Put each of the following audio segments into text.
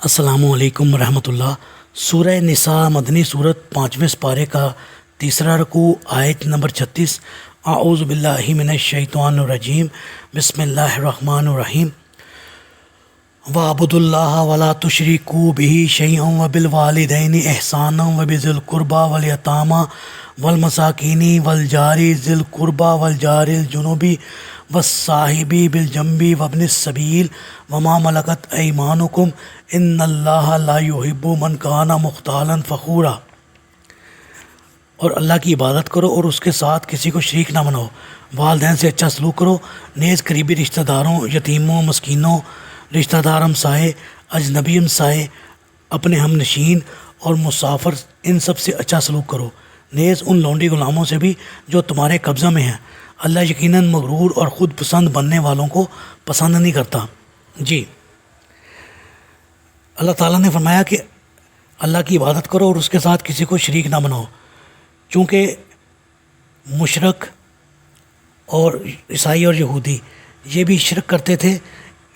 السلام علیکم ورحمۃ اللہ۔ سورہ نساء مدنی صورت 5ویں سپارے کا تیسرا رکوع، آیت نمبر 36۔ اعوذ باللہ من الشیطان الرجیم، بسم اللہ الرحمن الرحیم۔ وَاعْبُدُوا اللَّهَ وَلَا تُشْرِكُوا بِهِ شَيْئًا وَبِالْوَالِدَيْنِ إِحْسَانًا وَبِذِي الْقُرْبَى وَالْيَتَامَى وَالْمَسَاكِينِ وَالْجَارِ ذِي الْقُرْبَى وَالْجَارِ الْجُنُبِ وَالصَّاحِبِ بِالْجَنبِ وَابْنِ السَّبِيلِ وَمَا مَلَكَتْ أَيْمَانُكُمْ إِنَّ اللَّهَ لَا يُحِبُّ مَنْ كَانَ مُخْتَالًا فَخُورًا۔ اور اللہ کی عبادت کرو اور اس کے ساتھ کسی کو شریک نہ بناؤ۔ والدین سے اچھا سلوک کرو، نیز قریبی رشتہ داروں، یتیموں، مسکینوں، رشتہ دار ہمسائے، اجنبی ہمسائے، اپنے ہم نشین اور مسافر، ان سب سے اچھا سلوک کرو، نیز ان لونڈی غلاموں سے بھی جو تمہارے قبضہ میں ہیں۔ اللہ یقیناً مغرور اور خود پسند بننے والوں کو پسند نہیں کرتا۔ جی، اللہ تعالیٰ نے فرمایا کہ اللہ کی عبادت کرو اور اس کے ساتھ کسی کو شریک نہ بناؤ۔ چونکہ مشرک اور عیسائی اور یہودی یہ بھی شرک کرتے تھے،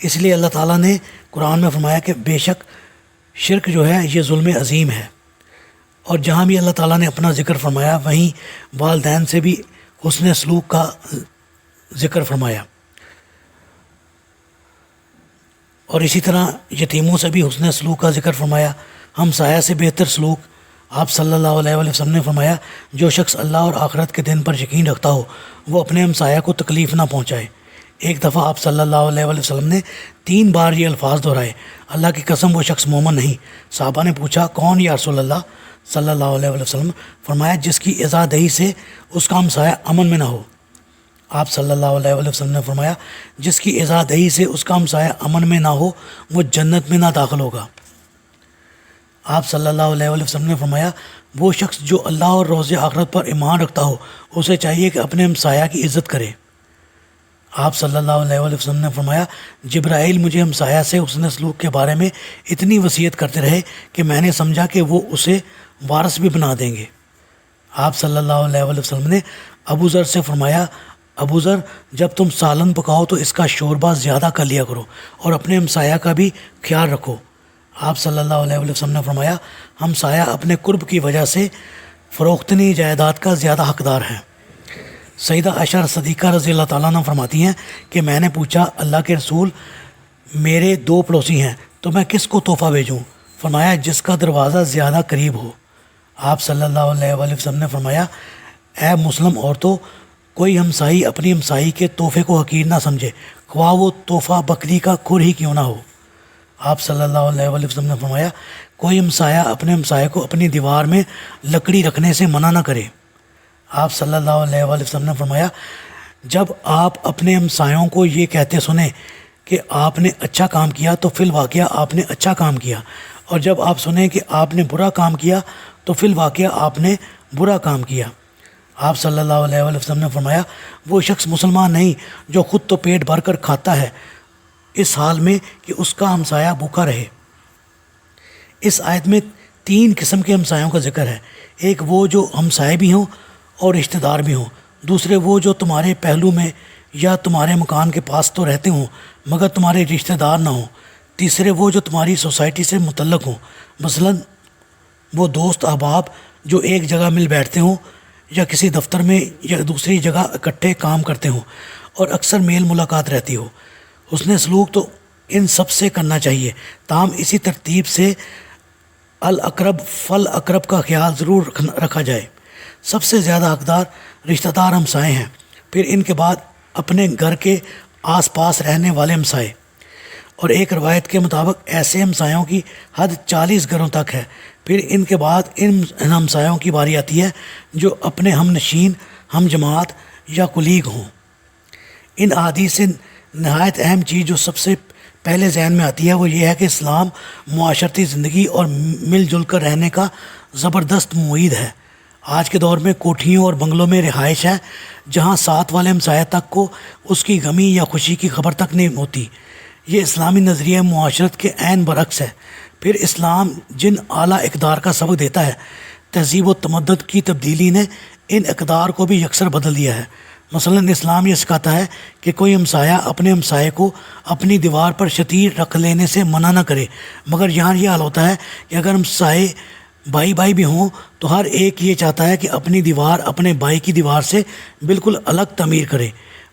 اس لیے اللہ تعالیٰ نے قرآن میں فرمایا کہ بے شک شرک جو ہے یہ ظلم عظیم ہے۔ اور جہاں بھی اللہ تعالیٰ نے اپنا ذکر فرمایا وہیں والدین سے بھی حسن سلوک کا ذکر فرمایا، اور اسی طرح یتیموں سے بھی حسن سلوک کا ذکر فرمایا۔ ہمسایہ سے بہتر سلوک آپ صلی اللہ علیہ وسلم نے فرمایا، جو شخص اللہ اور آخرت کے دن پر یقین رکھتا ہو وہ اپنے ہمسایہ کو تکلیف نہ پہنچائے۔ ایک دفعہ آپ صلی اللہ علیہ وسلم نے 3 بار یہ الفاظ دہرائے، اللہ کی قسم وہ شخص مومن نہیں۔ صحابہ نے پوچھا کون یا رسول اللہ صلی اللہ علیہ وسلم؟ فرمایا جس کی ایذا دہی سے اس کا ہمسایہ امن میں نہ ہو۔ آپ صلی اللہ علیہ وسلم نے فرمایا جس کی ایذا دہی سے اس کا ہمسایہ امن میں نہ ہو وہ جنت میں نہ داخل ہوگا۔ آپ صلی اللہ علیہ وسلم نے فرمایا وہ شخص جو اللہ اور روز آخرت پر ایمان رکھتا ہو اسے چاہیے کہ اپنے ہمسایہ کی عزت کرے۔ آپ صلی اللہ علیہ وسلم نے فرمایا جبرائیل مجھے ہمسایہ سے حسن سلوک کے بارے میں اتنی وصیت کرتے رہے کہ میں نے سمجھا کہ وہ اسے وارث بھی بنا دیں گے۔ آپ صلی اللہ علیہ وسلم نے ابو ذر سے فرمایا ابو ذر جب تم سالن پکاؤ تو اس کا شوربہ زیادہ کر لیا کرو اور اپنے ہمسایہ کا بھی خیال رکھو۔ آپ صلی اللہ علیہ وسلم نے فرمایا ہمسایہ اپنے قرب کی وجہ سے فروختنی جائیداد کا زیادہ حقدار ہے۔ سیدہ عائشہ صدیقہ رضی اللہ تعالیٰ عنہ فرماتی ہیں کہ میں نے پوچھا اللہ کے رسول میرے 2 پڑوسی ہیں تو میں کس کو تحفہ بھیجوں؟ فرمایا جس کا دروازہ زیادہ قریب ہو۔ آپ صلی اللہ علیہ وسلم نے فرمایا اے مسلم عورتوں، کوئی ہمسائی اپنی ہمسائی کے تحفے کو حقیر نہ سمجھے، خواہ وہ تحفہ بکری کا کھر ہی کیوں نہ ہو۔ آپ صلی اللہ علیہ وسلم نے فرمایا کوئی ہمسایہ اپنے ہمسایہ کو اپنی دیوار میں لکڑی رکھنے سے منع نہ کرے۔ آپ صلی اللہ علیہ وسلم نے فرمایا جب آپ اپنے ہمسایوں کو یہ کہتے سنیں کہ آپ نے اچھا کام کیا تو فی الواقعہ آپ نے اچھا کام کیا، اور جب آپ سنیں کہ آپ نے برا کام کیا تو فی الواقعہ آپ نے برا کام کیا۔ آپ صلی اللہ علیہ وسلم نے فرمایا وہ شخص مسلمان نہیں جو خود تو پیٹ بھر کر کھاتا ہے اس حال میں کہ اس کا ہمسایہ بھوکا رہے۔ اس آیت میں 3 قسم کے ہمسایوں کا ذکر ہے۔ ایک وہ جو ہمسائے بھی ہوں اور رشتہ دار بھی ہوں، دوسرے وہ جو تمہارے پہلو میں یا تمہارے مکان کے پاس تو رہتے ہوں مگر تمہارے رشتہ دار نہ ہوں، تیسرے وہ جو تمہاری سوسائٹی سے متعلق ہوں، مثلاً وہ دوست احباب جو ایک جگہ مل بیٹھتے ہوں یا کسی دفتر میں یا دوسری جگہ اکٹھے کام کرتے ہوں اور اکثر میل ملاقات رہتی ہو۔ حسن سلوک تو ان سب سے کرنا چاہیے، تاہم اسی ترتیب سے الاقرب فالاقرب کا خیال ضرور رکھا جائے۔ سب سے زیادہ حقدار رشتہ دار ہمسائے ہیں، پھر ان کے بعد اپنے گھر کے آس پاس رہنے والے ہمسائے، اور ایک روایت کے مطابق ایسے ہمسایوں کی حد 40 گھروں تک ہے، پھر ان کے بعد ان ہمسایوں کی باری آتی ہے جو اپنے ہم نشین، ہم جماعت یا کلیگ ہوں۔ ان احادیث سے نہایت اہم چیز جو سب سے پہلے ذہن میں آتی ہے وہ یہ ہے کہ اسلام معاشرتی زندگی اور مل جل کر رہنے کا زبردست معید ہے۔ آج کے دور میں کوٹھیوں اور بنگلوں میں رہائش ہے جہاں ساتھ والے ہمسایہ تک کو اس کی غمی یا خوشی کی خبر تک نہیں ہوتی۔ یہ اسلامی نظریہ معاشرت کے عین برعکس ہے۔ پھر اسلام جن اعلیٰ اقدار کا سبق دیتا ہے، تہذیب و تمدد کی تبدیلی نے ان اقدار کو بھی یکسر بدل دیا ہے۔ مثلاً اسلام یہ سکھاتا ہے کہ کوئی ہمسایہ اپنے ہمسائے کو اپنی دیوار پر شتیر رکھ لینے سے منع نہ کرے، مگر یہاں یہ حال ہوتا ہے کہ اگر ہمسائے بھائی بھائی بھی ہوں تو ہر ایک یہ چاہتا ہے کہ اپنی دیوار اپنے بھائی کی دیوار سے بالکل الگ تعمیر کرے۔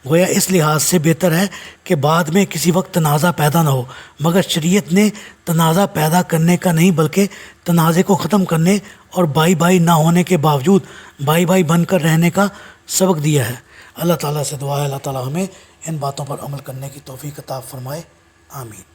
گویا اس لحاظ سے بہتر ہے کہ بعد میں کسی وقت تنازع پیدا نہ ہو، مگر شریعت نے تنازع پیدا کرنے کا نہیں بلکہ تنازع کو ختم کرنے اور بھائی بھائی نہ ہونے کے باوجود بھائی بھائی بن کر رہنے کا سبق دیا ہے۔ اللہ تعالیٰ سے دعا ہے اللہ تعالیٰ ہمیں ان باتوں پر عمل کرنے کی توفیق عطا فرمائے، آمین۔